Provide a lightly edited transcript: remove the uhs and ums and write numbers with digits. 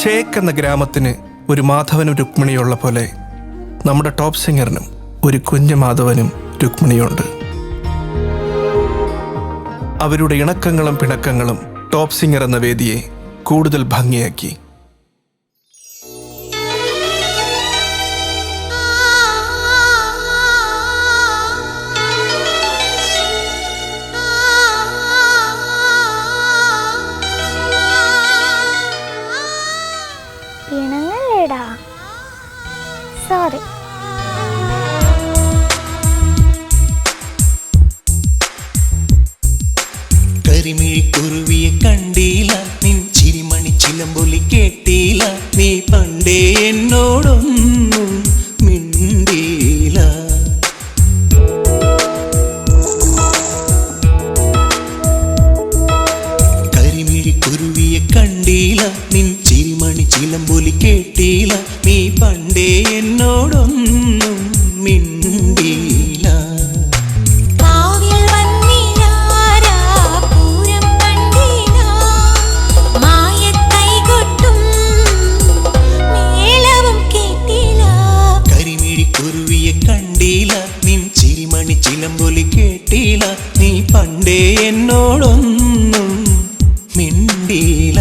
ചേക്ക് എന്ന ഗ്രാമത്തിന് ഒരു മാധവനും രുക്മിണിയുള്ള പോലെ നമ്മുടെ ടോപ്പ് സിംഗറിനും ഒരു കുഞ്ഞു മാധവനും രുക്മിണിയുണ്ട്. അവരുടെ ഇണക്കങ്ങളും പിണക്കങ്ങളും ടോപ്പ് സിംഗർ എന്ന വേദിയെ കൂടുതൽ ഭംഗിയാക്കി. സോറി. കരിമിഴിക്കുരുവിയെ കണ്ടീല, നിൻ ചിരിമണി ചിലമ്പൊലി കേട്ടീല, നീ പണ്ടേ എന്നോടൊന്നും മിണ്ടീല. കരിമിഴിക്കുരുവിയെ കണ്ടീല, നിൻ ചിരിമണി ചിലമ്പൊലി കേട്ടീല, നീ പണ്ടേ എന്നോടൊന്നും മിണ്ടീല. കരിമിഴിക്കുരുവിയെ കണ്ടീല, നിൻ ചിരിമണി ചിലമ്പൊലി കേട്ടീല, നീ പണ്ടേ എന്നോടൊന്നും മിണ്ടീല.